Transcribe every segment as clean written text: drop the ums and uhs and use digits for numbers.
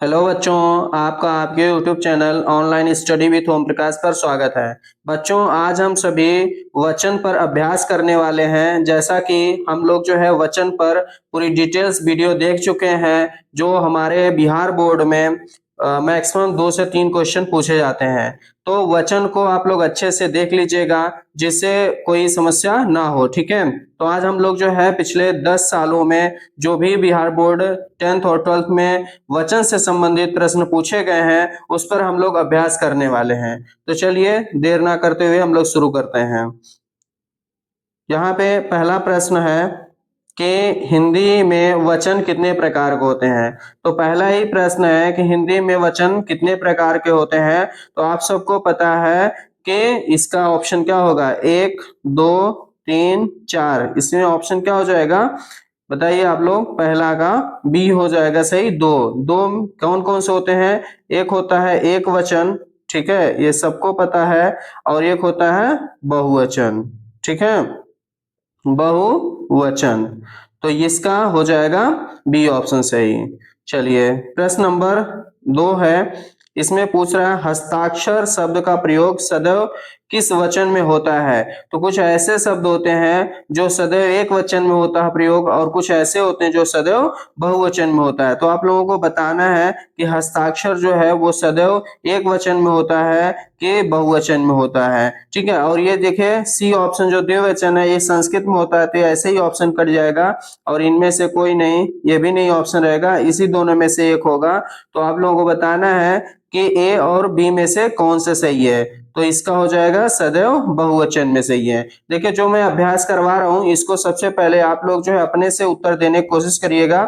Hello बच्चों, आपका आपके YouTube channel online study with Om Prakash पर स्वागत है। बच्चों, आज हम सभी वचन पर अभ्यास करने वाले हैं। जैसा कि हम लोग जो है वचन पर पूरी डिटेल्स वीडियो देख चुके हैं, जो हमारे बिहार बोर्ड में मैक्सिमम 2 से 3 क्वेश्चन पूछे जाते हैं। तो वचन को आप लोग अच्छे से देख लीजिएगा, जिससे कोई समस्या ना हो। ठीक है, तो आज हम लोग जो है पिछले 10 सालों में जो भी बिहार बोर्ड 10th और 12th में वचन से संबंधित प्रश्न पूछे गए हैं, उस पर हम लोग अभ्यास करने वाले हैं। तो चलिए देर ना करते हुए हम लोग शुरू करते हैं। यहाँ पे पहला प्रश्न है कि हिंदी में वचन कितने प्रकार के होते हैं। तो पहला ही प्रश्न है कि हिंदी में वचन कितने प्रकार के होते हैं। तो आप सबको पता है कि इसका ऑप्शन क्या होगा, 1, 2, 3, 4। इसमें ऑप्शन क्या हो जाएगा, बताइए आप लोग। पहला का बी हो जाएगा सही। दो दो कौन कौन से होते हैं, एक होता है एक वचन, ठीक है, ये सबको पता है, और एक होता है बहुवचन। ठीक है, बहुवचन। तो इसका हो जाएगा बी ऑप्शन सही। चलिए प्रश्न नंबर 2 है। इसमें पूछ रहा है हस्ताक्षर शब्द का प्रयोग सदैव किस वचन में होता है। तो कुछ ऐसे शब्द होते हैं जो सदैव एक वचन में होता है प्रयोग, और कुछ ऐसे होते हैं जो सदैव बहुवचन में होता है। तो आप लोगों को बताना है कि हस्ताक्षर जो है वो सदैव एक वचन में होता है कि बहुवचन में होता है। ठीक है, और ये देखिए सी ऑप्शन जो द्विवचन है ये संस्कृत में होता है, तो ऐसे ही ऑप्शन कट जाएगा, और इनमें से कोई नहीं, ये भी नहीं ऑप्शन रहेगा, इसी दोनों में से एक होगा। तो आप लोगों को बताना है कि ए और बी में से कौन से सही है। तो इसका हो जाएगा सदैव बहुवचन में सही है। देखिए जो मैं अभ्यास करवा रहा हूं, इसको सबसे पहले आप लोग जो है अपने से उत्तर देने की कोशिश करिएगा,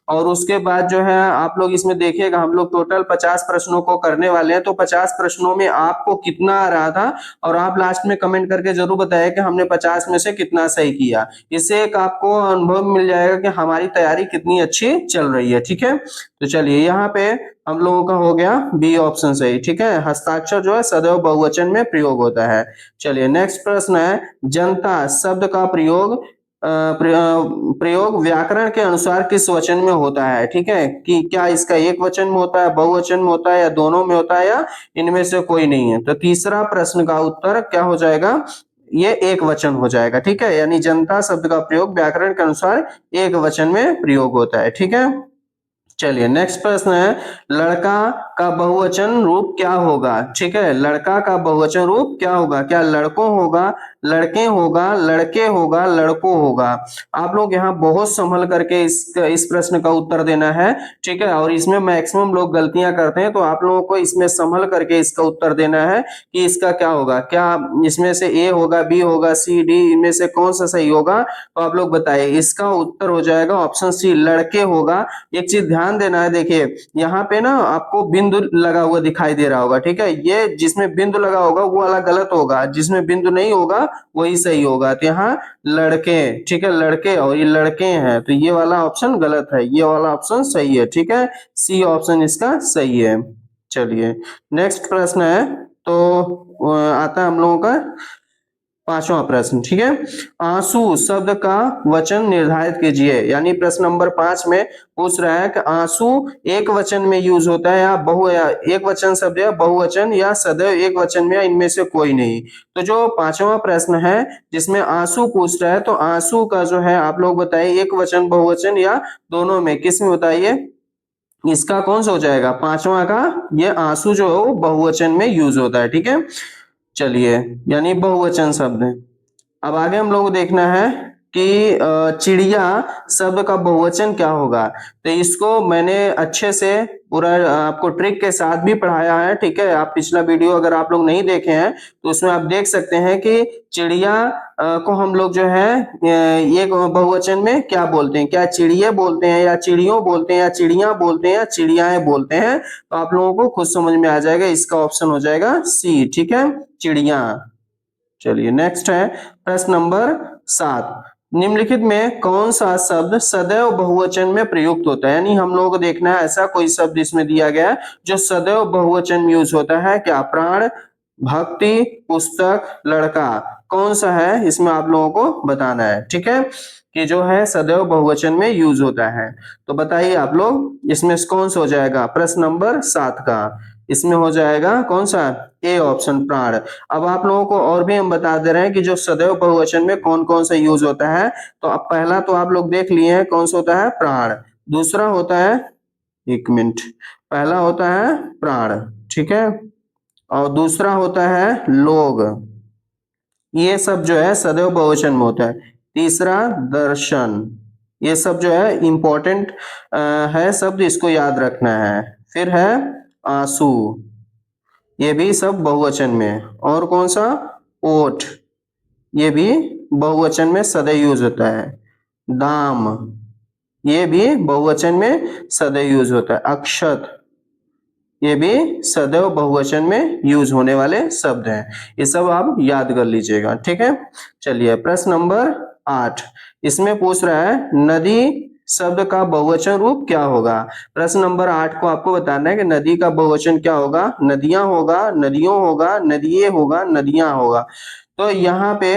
और उसके बाद जो है आप लोग इसमें देखिएगा हम लोग टोटल 50 प्रश्नों को करने वाले हैं। तो 50 प्रश्नों में आपको कितना आ रहा था, और आप लास्ट में कमेंट करके जरूर बताइए कि हमने 50 में से कितना सही किया। इससे एक आपको अनुभव मिल जाएगा कि हमारी तैयारी कितनी अच्छी चल रही है। ठीक है, तो चलिए यहाँ पे हम लोगों का हो गया बी ऑप्शन सही। ठीक है, हस्ताक्षर जो है सदैव बहुवचन में प्रयोग होता है। चलिए नेक्स्ट प्रश्न है, जनता शब्द का प्रयोग व्याकरण के अनुसार किस वचन में होता है। ठीक है, कि क्या इसका एक वचन में होता है, बहुवचन में होता है, या दोनों में होता है, या इनमें से कोई नहीं है। तो तीसरा प्रश्न का उत्तर क्या हो जाएगा, ये एक वचन हो जाएगा। ठीक है, यानी जनता शब्द का प्रयोग व्याकरण के अनुसार एक वचन में प्रयोग होता है। ठीक है, चलिए नेक्स्ट प्रश्न है, लड़का का बहुवचन रूप क्या होगा। ठीक है, लड़का का बहुवचन रूप क्या होगा, क्या लड़कों होगा, लड़के होगा, लड़के होगा, लड़कों होगा। आप लोग यहाँ बहुत संभल करके इस प्रश्न का उत्तर देना है। ठीक है, और इसमें मैक्सिमम लोग गलतियां करते हैं, तो आप लोगों को इसमें संभल करके इसका उत्तर देना है कि इसका क्या होगा, क्या इसमें से ए होगा, बी होगा, सी, डी, इनमें से कौन सा सही होगा। तो आप लोग बताइए, इसका उत्तर हो जाएगा ऑप्शन सी, लड़के होगा। एक चीज ध्यान देना है, देखिए यहाँ पे ना आपको बिंदु लगा हुआ दिखाई दे रहा होगा। ठीक है, ये जिसमें बिंदु लगा होगा वो वाला गलत होगा, जिसमें बिंदु नहीं होगा वही सही होगा। तो यहाँ लड़के, ठीक है, लड़के, और ये लड़के हैं, तो ये वाला ऑप्शन गलत है, ये वाला ऑप्शन सही है। ठीक है, सी ऑप्शन इसका सही है। चलिए नेक्स्ट प्रश्न है, तो आता है हम लोगों का पांचवा प्रश्न। ठीक है, आंसू शब्द का वचन निर्धारित कीजिए। यानी प्रश्न नंबर 5 में पूछ रहा है कि आंसू एक वचन में यूज होता है या एक वचन शब्द या बहुवचन, या सदैव एक वचन में, या इनमें से कोई नहीं। तो जो पांचवा प्रश्न है जिसमें आंसू पूछ रहा है, तो आंसू का जो है आप लोग बताइए एक वचन, बहुवचन, या दोनों में, किस में बताइए। इसका कौन सा हो जाएगा, पांचवा का, ये आंसू जो है वो बहुवचन में यूज होता है। ठीक है, चलिए, यानी बहुवचन शब्द है। अब आगे हम लोग को देखना है कि चिड़िया शब्द का बहुवचन क्या होगा। तो इसको मैंने अच्छे से पूरा आपको ट्रिक के साथ भी पढ़ाया है। ठीक है, आप पिछला वीडियो अगर आप लोग नहीं देखे हैं तो उसमें आप देख सकते हैं कि चिड़िया को हम लोग जो है एक बहुवचन में क्या बोलते हैं, क्या चिड़िया बोलते हैं, या चिड़ियों बोलते हैं, या चिड़िया बोलते हैं, या चिड़ियाएं बोलते हैं। तो आप लोगों को खुद समझ में आ जाएगा, इसका ऑप्शन हो जाएगा सी। ठीक है, चिड़िया। चलिए नेक्स्ट है प्रश्न नंबर 7, निम्नलिखित में कौन सा शब्द सदैव बहुवचन में प्रयुक्त होता है। यानी हम लोगों को देखना है ऐसा कोई शब्द इसमें दिया गया है जो सदैव बहुवचन में यूज होता है। क्या प्राण, भक्ति, पुस्तक, लड़का, कौन सा है इसमें आप लोगों को बताना है। ठीक है, कि जो है सदैव बहुवचन में यूज होता है। तो बताइए आप लोग इसमें से कौन सा हो जाएगा प्रश्न नंबर 7 का। इसमें हो जाएगा कौन सा, ए ऑप्शन प्राण। अब आप लोगों को और भी हम बता दे रहे हैं कि जो सदैव बहुवचन में कौन कौन सा यूज होता है। तो अब पहला तो आप लोग देख लिए हैं कौन सा होता है, प्राण। दूसरा होता है, एक मिनट, पहला होता है प्राण, ठीक है, और दूसरा होता है लोग। ये सब जो है सदैव बहुवचन में होता है। तीसरा दर्शन। ये सब जो है इंपॉर्टेंट है शब्द, इसको याद रखना है। फिर है आंसू, ये भी सब बहुवचन में। और कौन सा, ओठ, ये भी बहुवचन में सदैव यूज होता है। दाम, ये भी बहुवचन में सदैव यूज होता है। अक्षत, ये भी सदैव बहुवचन में यूज होने वाले शब्द हैं। ये सब आप याद कर लीजिएगा, ठीक है। चलिए प्रश्न नंबर 8, इसमें पूछ रहा है नदी शब्द का बहुवचन रूप क्या होगा। प्रश्न नंबर 8 को आपको बताना है कि नदी का बहुवचन क्या होगा। नदियां होगा, नदियों होगा, नदिये होगा, नदियां होगा। तो यहाँ पे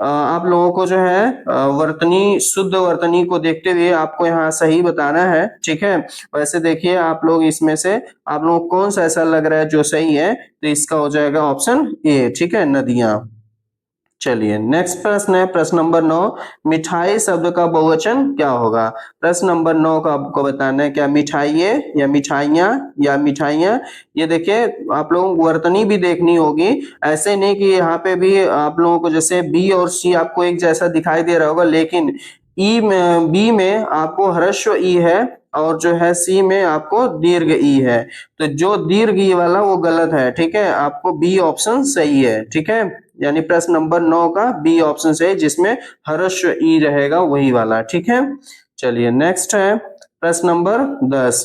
आप लोगों को जो है वर्तनी, शुद्ध वर्तनी को देखते हुए आपको यहाँ सही बताना है, ठीक है। वैसे देखिए आप लोग इसमें से आप लोगों को कौन सा ऐसा लग रहा है जो सही है, तो इसका हो जाएगा ऑप्शन ए, ठीक है, नदियां। चलिए नेक्स्ट प्रश्न है प्रश्न नंबर 9, मिठाई शब्द का बहुवचन क्या होगा। प्रश्न नंबर 9 का आपको बताना है क्या मिठाइये या मिठाइयाँ या मिठाइयाँ। ये देखिए आप लोगों को वर्तनी भी देखनी होगी। ऐसे नहीं कि यहाँ पे भी आप लोगों को जैसे बी और सी आपको एक जैसा दिखाई दे रहा होगा, लेकिन ई में, बी में आपको ह्रस्व ई है और जो है सी में आपको दीर्घ ई है। तो जो दीर्घ ई वाला वो गलत है, ठीक है, आपको बी ऑप्शन सही है, ठीक है। यानी प्रश्न नंबर 9 का बी ऑप्शन सही, जिसमें ह्रस्व ई रहेगा वही वाला, ठीक है। चलिए नेक्स्ट है प्रश्न नंबर 10,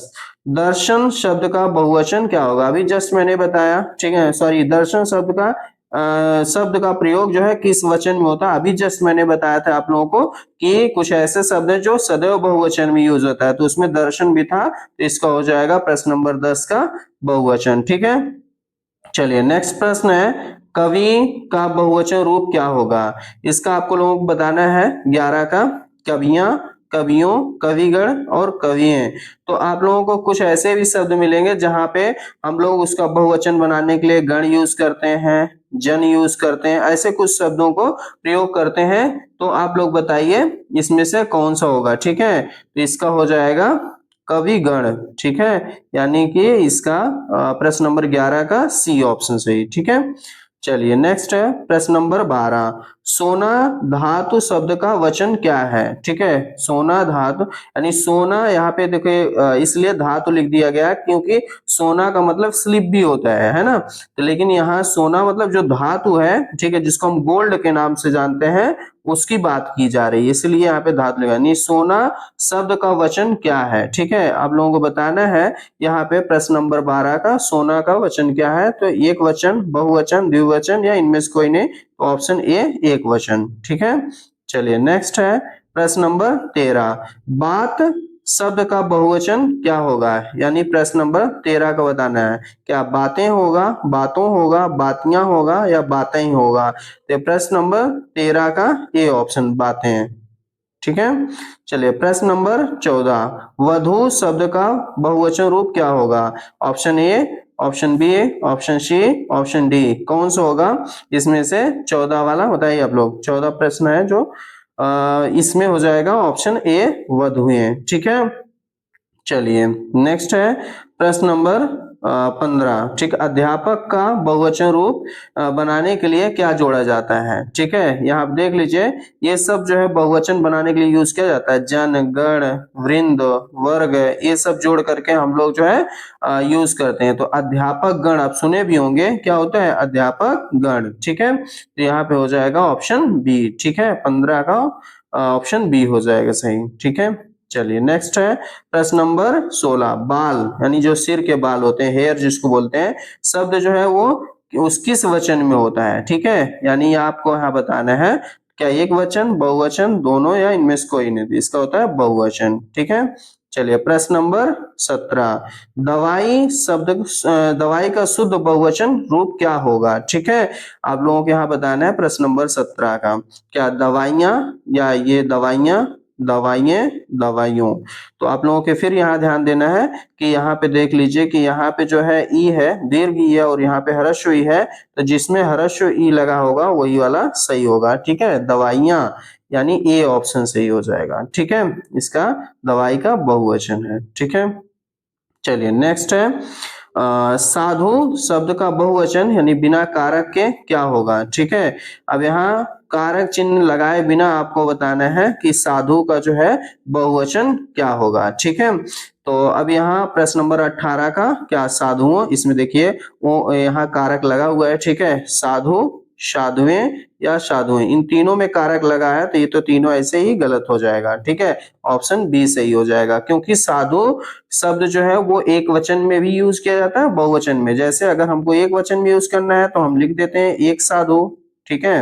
दर्शन शब्द का बहुवचन क्या होगा। अभी जस्ट मैंने बताया, ठीक है, सॉरी, दर्शन शब्द का शब्द का प्रयोग जो है किस वचन में होता है। अभी जस्ट मैंने बताया था आप लोगों को कि कुछ ऐसे शब्द हैं जो सदैव बहुवचन में यूज होता है, तो उसमें दर्शन भी था, तो इसका हो जाएगा प्रश्न नंबर 10 का बहुवचन, ठीक है। चलिए नेक्स्ट प्रश्न है कवि का बहुवचन रूप क्या होगा। इसका आपको लोगों को बताना है 11 का, कवियां, कवियों, कविगण और कवियें। तो आप लोगों को कुछ ऐसे भी शब्द मिलेंगे जहां पे हम लोग उसका बहुवचन बनाने के लिए गण यूज करते हैं, जन यूज करते हैं, ऐसे कुछ शब्दों को प्रयोग करते हैं। तो आप लोग बताइए इसमें से कौन सा होगा, ठीक है। तो इसका हो जाएगा कविगण, ठीक है, यानी कि इसका प्रश्न नंबर 11 का सी ऑप्शन सही, ठीक है। चलिए नेक्स्ट है प्रश्न नंबर 12, सोना धातु शब्द का वचन क्या है, ठीक है। सोना धातु यानी सोना, यहाँ पे देखिए इसलिए धातु लिख दिया गया क्योंकि सोना का मतलब स्लिप भी होता है ना। तो लेकिन यहाँ सोना मतलब जो धातु है, ठीक है, जिसको हम गोल्ड के नाम से जानते हैं, उसकी बात की जा रही है, इसलिए यहाँ पे धातु लगा। यानी सोना शब्द का वचन क्या है, ठीक है, आप लोगों को बताना है यहाँ पे प्रश्न नंबर 12 का सोना का वचन क्या है। तो एक वचन, बहुवचन, द्विवचन या इनमें से कोई नहीं, तो ऑप्शन ए एक वचन, ठीक है। चलिए नेक्स्ट है प्रश्न नंबर 13, बात शब्द का बहुवचन क्या होगा। यानी प्रश्न नंबर 13 का बताना है क्या बातें होगा, बातों होगा, बातियां होगा या बातें ही होगा। तो प्रश्न नंबर 13 का ए ऑप्शन बातें, ठीक है। चलिए प्रश्न नंबर 14, वधु शब्द का बहुवचन रूप क्या होगा। Option A, option B, option C, option D, कौन सा होगा इसमें से 14 वाला बताइए आप लोग। 14 प्रश्न है जो इसमें हो जाएगा ऑप्शन ए वधुएं, ठीक है। चलिए नेक्स्ट है प्रश्न नंबर 15, ठीक, अध्यापक का बहुवचन रूप बनाने के लिए क्या जोड़ा जाता है, ठीक है। यहाँ आप देख लीजिए ये सब जो है बहुवचन बनाने के लिए यूज किया जाता है, जन, गण, वृंद, वर्ग, ये सब जोड़ करके हम लोग जो है यूज करते हैं। तो अध्यापक गण आप सुने भी होंगे, क्या होता है अध्यापक गण, ठीक है। तो यहाँ पे हो जाएगा ऑप्शन बी, ठीक है, 15 का ऑप्शन बी हो जाएगा सही, ठीक है। चलिए नेक्स्ट है प्रश्न नंबर 16, बाल यानी जो सिर के बाल होते हैं, हेयर जिसको बोलते हैं, शब्द जो है वो उस किस वचन में होता है, ठीक है। यानी आपको यहाँ बताना है क्या एक वचन, बहुवचन, दोनों या इनमें से कोई नहीं, इसका होता है बहुवचन, ठीक है। चलिए प्रश्न नंबर 17, दवाई शब्द दवाई का शुद्ध बहुवचन रूप क्या होगा? ठीक है, आप लोगों को यहाँ बताना है प्रश्न नंबर 17 का, क्या दवाइयाँ या ये दवाइयाँ, दवाइयाँ, दवाइयों। तो आप लोगों के फिर यहाँ ध्यान देना है कि यहाँ पे देख लीजिए कि यहाँ पे जो है ई है, दीर्घ ई है और यहाँ पे ह्रस्व ई है, तो जिसमें ह्रस्व ई लगा होगा वही वाला सही होगा। ठीक है, दवाइयाँ यानी ए ऑप्शन सही हो जाएगा। ठीक है, इसका दवाई का बहुवचन है। ठीक है, चलिए नेक्स्ट है साधु शब्द का बहुवचन यानी बिना कारक के क्या होगा? ठीक है, अब यहाँ कारक चिन्ह लगाए बिना आपको बताना है कि साधु का जो है बहुवचन क्या होगा। ठीक है, तो अब यहाँ प्रश्न नंबर 18 का क्या साधुओं, इसमें देखिए वो यहाँ कारक लगा हुआ है। ठीक है, साधु, साधुएं या साधुएं, इन तीनों में कारक लगा है तो ये तो तीनों ऐसे ही गलत हो जाएगा। ठीक है, ऑप्शन बी सही हो जाएगा, क्योंकि साधु शब्द जो है वो एक वचन में भी यूज किया जाता है, बहुवचन में। जैसे अगर हमको एक वचन में यूज करना है तो हम लिख देते हैं एक साधु। ठीक है,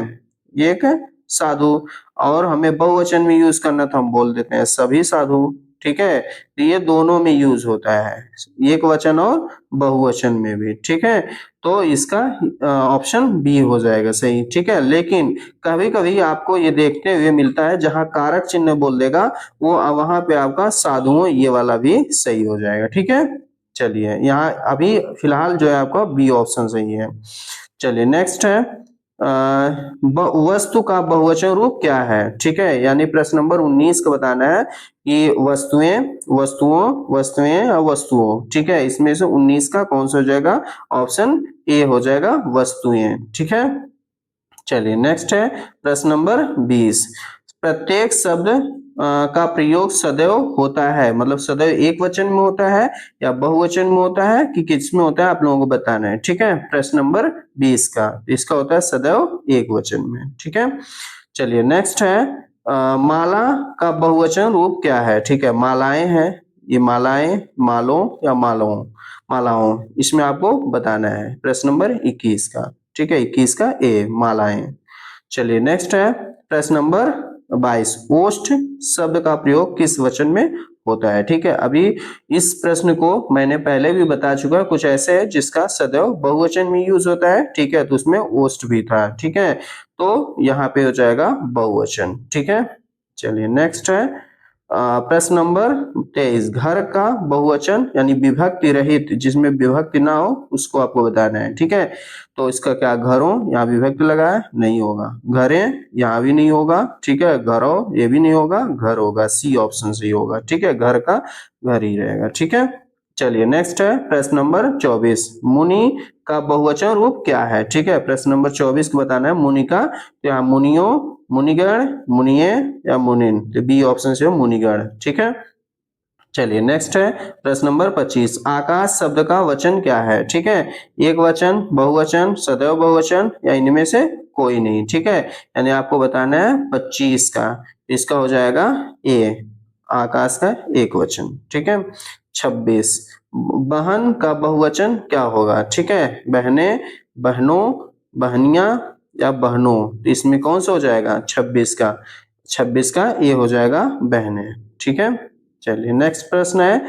एक साधु, और हमें बहुवचन में यूज करना तो हम बोल देते हैं सभी साधु। ठीक है, तो ये दोनों में यूज होता है, एक वचन और बहुवचन में भी। ठीक है, तो इसका ऑप्शन बी हो जाएगा सही। ठीक है, लेकिन कभी कभी आपको ये देखते हुए मिलता है जहां कारक चिन्ह बोल देगा वो वहां पे आपका साधुओं ये वाला भी सही हो जाएगा। ठीक है, चलिए यहाँ अभी फिलहाल जो है आपका बी ऑप्शन सही है। चलिए नेक्स्ट है वस्तु का बहुवचन रूप क्या है? ठीक है, यानी प्रश्न नंबर 19 का बताना है कि वस्तुएं, वस्तुओं, वस्तुएं और वस्तुओं। ठीक है, इसमें से 19 का कौन सा हो जाएगा? ऑप्शन ए हो जाएगा, वस्तुएं। ठीक है, चलिए नेक्स्ट है प्रश्न नंबर 20, प्रत्येक शब्द का प्रयोग सदैव होता है, मतलब सदैव एक वचन में होता है या बहुवचन में होता है कि किस में होता है, आप लोगों को बताना है। ठीक है, प्रश्न नंबर 20 का, इसका होता है सदैव एक वचन में। ठीक है, चलिए नेक्स्ट है माला का बहुवचन रूप क्या है? ठीक है, मालाएं हैं, ये मालाएं, मालों या मालों, मालाओं, इसमें आपको बताना है प्रश्न नंबर 21 का। ठीक है, 21 का ए, मालाएं। चलिए नेक्स्ट है प्रश्न नंबर 22, ओष्ठ शब्द का प्रयोग किस वचन में होता है? ठीक है, अभी इस प्रश्न को मैंने पहले भी बता चुका, कुछ ऐसे है जिसका सदैव बहुवचन में यूज होता है। ठीक है, तो उसमें ओष्ठ भी था। ठीक है, तो यहाँ पे हो जाएगा बहुवचन। ठीक है, चलिए नेक्स्ट है प्रश्न नंबर 23, घर का बहुवचन यानी विभक्ति रहित, जिसमें विभक्ति ना हो उसको आपको बताना है। ठीक है, तो इसका क्या, घरों, यहाँ विभक्ति लगा है, नहीं होगा, घरें यहाँ भी नहीं होगा। ठीक है, घरों ये भी नहीं होगा, घर होगा, सी ऑप्शन सही होगा। ठीक है, घर का घर ही रहेगा। ठीक है, चलिए नेक्स्ट है प्रश्न नंबर 24, मुनि का बहुवचन रूप क्या है? ठीक है, प्रश्न नंबर 24 को बताना है मुनि का, क्या मुनियों, मुनिगण, मुनिये या मुनिन, तो बी ऑप्शन से मुनिगण। ठीक है, चलिए नेक्स्ट है प्रश्न नंबर 25, आकाश शब्द का वचन क्या है? ठीक है, एक वचन, बहुवचन, सदैव बहुवचन या इनमें से कोई नहीं। ठीक है, यानी आपको बताना है 25 का, इसका हो जाएगा ए, आकाश का एक वचन। ठीक है, 26, बहन का बहुवचन क्या होगा? ठीक है, बहने, बहनों, बहनियां या बहनों, तो इसमें कौन सा हो जाएगा? 26 का, 26 का ये हो जाएगा बहने। ठीक है, चलिए नेक्स्ट प्रश्न है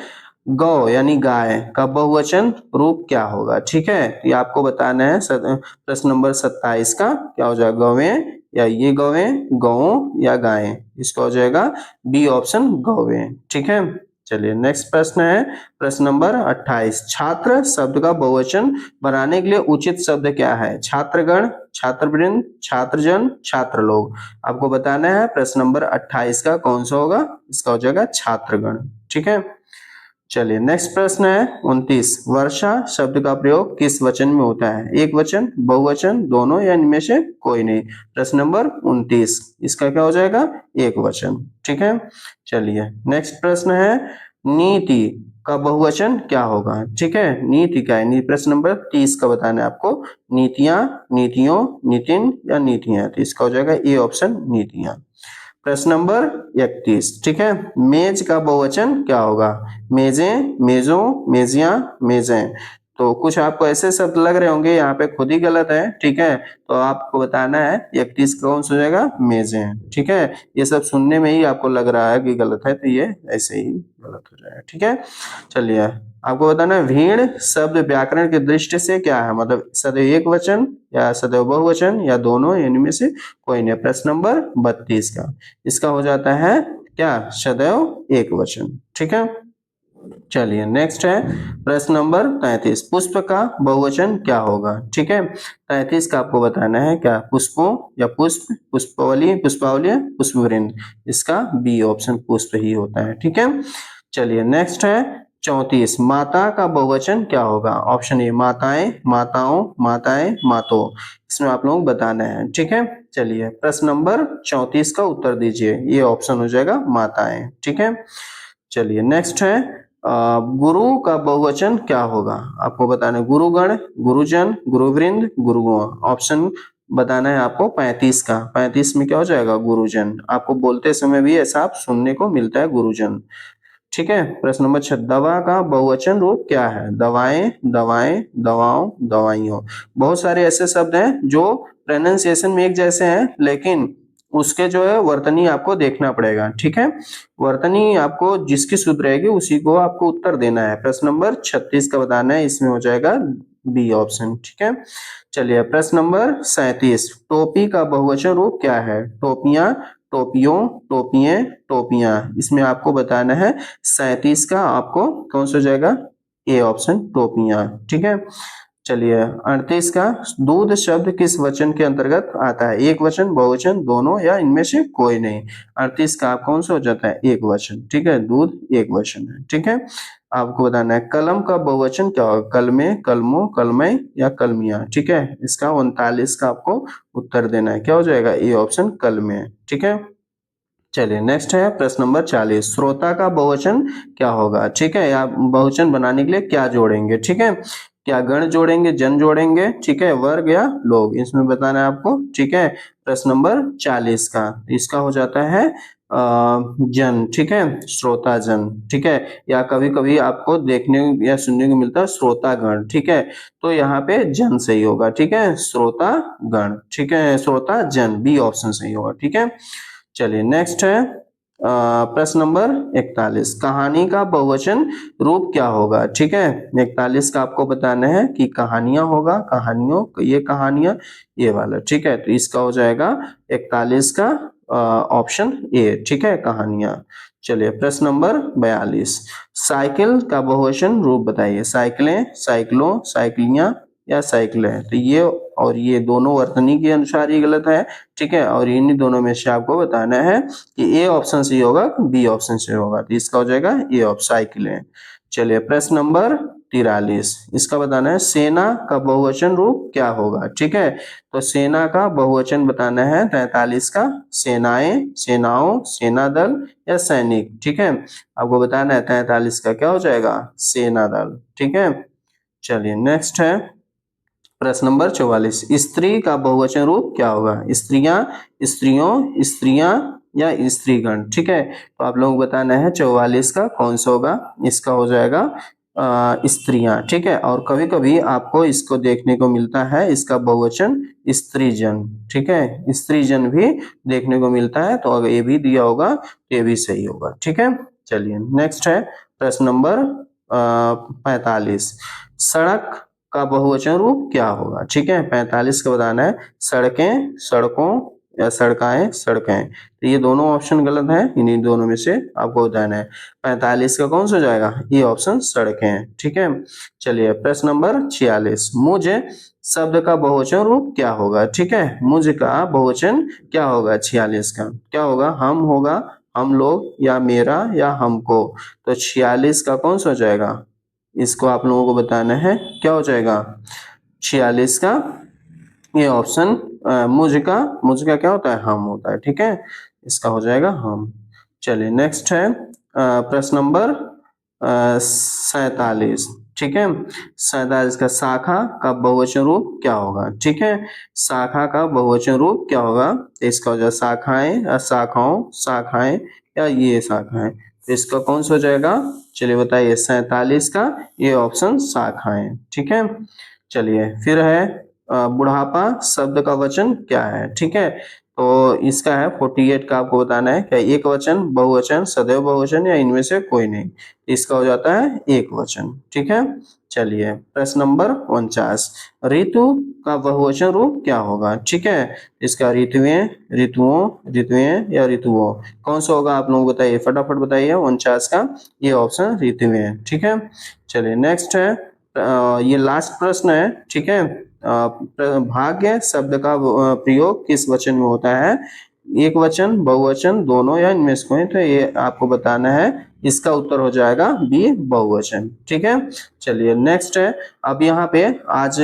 गौ यानी गाय का बहुवचन रूप क्या होगा? ठीक है, ये आपको बताना है प्रश्न नंबर 27 का, क्या हो जाएगा? गौवें या ये गौवें, गौ या गायें, इसका हो जाएगा बी ऑप्शन, गौवें। ठीक है, चलिए नेक्स्ट प्रश्न है प्रश्न नंबर 28, छात्र शब्द का बहुवचन बनाने के लिए उचित शब्द क्या है? छात्रगण, छात्रवृंद, छात्रजन, छात्र लोग, आपको बताना है प्रश्न नंबर 28 का कौन सा होगा? इसका हो जाएगा छात्रगण। ठीक है, चलिए नेक्स्ट प्रश्न है 29, वर्षा शब्द का प्रयोग किस वचन में होता है? एक वचन, बहुवचन, दोनों या इनमें से कोई नहीं। प्रश्न नंबर 29, इसका क्या हो जाएगा? एक वचन। ठीक है, चलिए नेक्स्ट प्रश्न है नीति का बहुवचन क्या होगा? ठीक है, नीति क्या है? प्रश्न नंबर 30 का बताना है आपको, नीतियां, नीतियों, नितिन या नीतियां, तो इसका हो जाएगा ए ऑप्शन, नीतियां। प्रश्न नंबर 31, ठीक है, मेज का बहुवचन क्या होगा? मेजें, मेजों, मेजियां, मेजें, तो कुछ आपको ऐसे शब्द लग रहे होंगे यहाँ पे खुद ही गलत है, ठीक है, तो आपको बताना है 31 कौन सा हो जाएगा, मेजे हैं, ठीक है। ये सब सुनने में ही आपको लग रहा है कि गलत है, तो ये ऐसे ही गलत हो जाएगा, ठीक है। चलिए आपको बताना है भीड़ शब्द व्याकरण की दृष्टि से क्या है, मतलब सदैव एक वचन या सदैव बहुवचन या दोनों, इनमें से कोई नहीं। प्रश्न नंबर 32 का इसका हो जाता है क्या, सदैव एक वचन, ठीक है। चलिए नेक्स्ट है प्रश्न नंबर 33, पुष्प का बहुवचन क्या होगा, ठीक है। 33 का आपको बताना है क्या, पुष्पों या पुष्प, पुष्पावली, पुष्पावली, पुष्पवृंद, इसका बी ऑप्शन पुष्प ही होता है, ठीक है। चलिए नेक्स्ट है 34, माता का बहुवचन क्या होगा, ऑप्शन ए माताएं, माताओं, माताएं, मातो, इसमें आप लोग बताना है, ठीक है। चलिए प्रश्न नंबर 34 का उत्तर दीजिए, ये ऑप्शन हो जाएगा माताएं, ठीक है। चलिए नेक्स्ट है गुरु का बहुवचन क्या होगा, आपको बताना है गुरुगण, गुरुजन, गुरुवृंद, गुरुगण, ऑप्शन बताना है आपको 35 का, 35 में क्या हो जाएगा, गुरुजन, आपको बोलते समय भी ऐसा आप सुनने को मिलता है, गुरुजन, ठीक है। प्रश्न नंबर 6, दवा का बहुवचन रूप क्या है, दवाएं, दवाएं, दवाओं, दवाइयों, बहुत सारे ऐसे शब्द हैं जो प्रोनाउंसिएशन में एक जैसे हैं, लेकिन उसके जो है वर्तनी आपको देखना पड़ेगा, ठीक है। वर्तनी आपको जिसकी शुद्ध रहेगी उसी को आपको उत्तर देना है। प्रश्न नंबर 36 का बताना है, इसमें हो जाएगा बी ऑप्शन, ठीक है। चलिए प्रश्न नंबर 37, टोपी का बहुवचन रूप क्या है, टोपियां, टोपियों, टोपियां, टोपियां, इसमें आपको बताना है 37 का आपको कौन सा हो जाएगा, ए ऑप्शन टोपियां, ठीक है। चलिए 38 का, दूध शब्द किस वचन के अंतर्गत आता है, एक वचन, बहुवचन, दोनों या इनमें से कोई नहीं। 38 का आप कौन सा हो जाता है, एक वचन, ठीक है, दूध एक वचन है, ठीक है। आपको बताना है कलम का बहुवचन क्या होगा, कलमे, कलमों, कलमय या कलमियां, ठीक है। इसका 39 का आपको उत्तर देना है, क्या हो जाएगा, ए ऑप्शन कलमे, ठीक है। चलिए नेक्स्ट है प्रश्न नंबर 40, श्रोता का बहुवचन क्या होगा, ठीक है, या बहुवचन बनाने के लिए क्या जोड़ेंगे, ठीक है, क्या गण जोड़ेंगे, जन जोड़ेंगे, ठीक है, वर्ग या लोग, इसमें बताना है आपको, ठीक है। प्रश्न नंबर 40 का इसका हो जाता है जन, ठीक है, श्रोता जन, ठीक है, या कभी कभी आपको देखने या सुनने को मिलता है श्रोता गण, ठीक है, तो यहाँ पे जन सही होगा, ठीक है, श्रोता गण, ठीक है, श्रोता जन, बी ऑप्शन सही होगा, ठीक है। चलिए नेक्स्ट है प्रश्न नंबर 41, कहानी का बहुवचन रूप क्या होगा, ठीक है। 41 का आपको बताना है कि कहानियां होगा, कहानियों, ये कहानियां, ये वाला, ठीक है, तो इसका हो जाएगा 41 का ऑप्शन ए, ठीक है, कहानियां। चलिए प्रश्न नंबर 42, साइकिल का बहुवचन रूप बताइए, साइकिलें, साइकिलों, साइकिलियां या साइकिल है, तो ये और ये दोनों वर्तनी के अनुसार ही गलत है, ठीक है, और इन्हीं दोनों में से आपको बताना है कि ए ऑप्शन से होगा, बी ऑप्शन से होगा, तो इसका हो जाएगा ए ऑप्शन साइकिल है। चलिए प्रश्न नंबर 43, इसका बताना है सेना का बहुवचन रूप क्या होगा, ठीक है, तो सेना का बहुवचन बताना है 43 का, सेनाएं, सेनाओं, सेना दल या सैनिक, ठीक है, आपको बताना है 43 का क्या हो जाएगा, सेना दल, ठीक है। चलिए नेक्स्ट है प्रश्न नंबर 44, स्त्री का बहुवचन रूप क्या होगा, स्त्रियां, स्त्रियों, स्त्रियां या स्त्रीगण, ठीक है, तो आप लोगों को बताना है 44 का कौन सा होगा, इसका हो जाएगा स्त्रियां, ठीक है, और कभी कभी आपको इसको देखने को मिलता है इसका बहुवचन स्त्रीजन, ठीक है, स्त्रीजन भी देखने को मिलता है, तो अगर ये भी दिया होगा तो ये भी सही होगा, ठीक है। चलिए नेक्स्ट है प्रश्न नंबर 45, सड़क का बहुवचन रूप क्या होगा, ठीक है, 45 का बताना है सड़कें, सड़कों या सड़काएं, सड़कें, तो ये दोनों ऑप्शन गलत है, इन्हीं दोनों में से आपको बताना है 45 का कौन सा हो जाएगा, ये ऑप्शन सड़कें, ठीक है। चलिए प्रश्न नंबर 46, मुझे शब्द का बहुवचन रूप क्या होगा, ठीक है, मुझ का बहुवचन क्या होगा, 46 का क्या होगा, हम होगा, हम लोग या मेरा या हमको, तो 46 का कौन सा हो जाएगा, इसको आप लोगों को बताना है क्या हो जाएगा, 46 का ये ऑप्शन मुझ का क्या होता है, हम होता है, ठीक है, इसका हो जाएगा हम। चलिए नेक्स्ट है प्रश्न नंबर 47, ठीक है, 47 का शाखा का बहुवचन रूप क्या होगा, ठीक है, शाखा का बहुवचन रूप क्या होगा, इसका हो जाएगा शाखाएं, शाखाओं, शाखाएं या ये शाखाएं, तो इसका कौन सा हो जाएगा, चलिए बताइए 47 का ये ऑप्शन शाखाएं। ठीक है, चलिए फिर है बुढ़ापा शब्द का वचन क्या है। ठीक है, तो इसका है 48 का, आपको बताना है क्या एक वचन, बहुवचन, सदैव बहुवचन या इनमें से कोई नहीं। इसका हो जाता है एक वचन। ठीक है, चलिए प्रश्न नंबर 49, ऋतु का बहुवचन रूप क्या होगा। ठीक है, इसका ऋतुएं, ऋतुओं, ऋतुएं या ऋतुओं, कौन सा होगा आप लोग बताइए, फटाफट बताइए। 49 का ये ऑप्शन ऋतुएं। ठीक है, चलिए नेक्स्ट है ये लास्ट प्रश्न है। ठीक है, भाग्य शब्द का प्रयोग किस वचन में होता है, एक वचन, बहुवचन, दोनों या इनमें से कोई, तो ये आपको बताना है। इसका उत्तर हो जाएगा बी, बहुवचन। ठीक है, चलिए नेक्स्ट है। अब यहाँ पे आज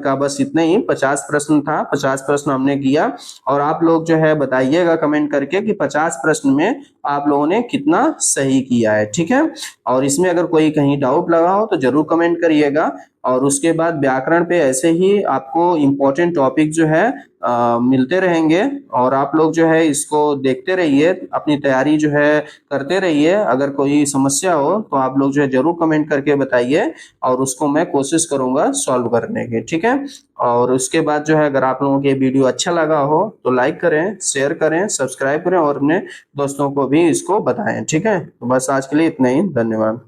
का बस इतना ही, 50 प्रश्न था, 50 प्रश्न हमने किया। और आप लोग जो है बताइएगा कमेंट करके कि 50 प्रश्न में आप लोगों ने कितना सही किया है। ठीक है, और इसमें अगर कोई कहीं डाउट लगा हो तो जरूर कमेंट करिएगा। और उसके बाद व्याकरण पे ऐसे ही आपको इम्पोर्टेंट टॉपिक जो है मिलते रहेंगे, और आप लोग जो है इसको देखते रहिए, अपनी तैयारी जो है करते रहिए। अगर कोई समस्या हो तो आप लोग जो है जरूर कमेंट करके बताइए, और उसको मैं कोशिश करूंगा सॉल्व करने की। ठीक है, और उसके बाद जो है अगर आप लोगों को ये वीडियो अच्छा लगा हो तो लाइक करें, शेयर करें, सब्सक्राइब करें और अपने दोस्तों को भी इसको बताएं। ठीक है, तो बस आज के लिए इतना ही, धन्यवाद।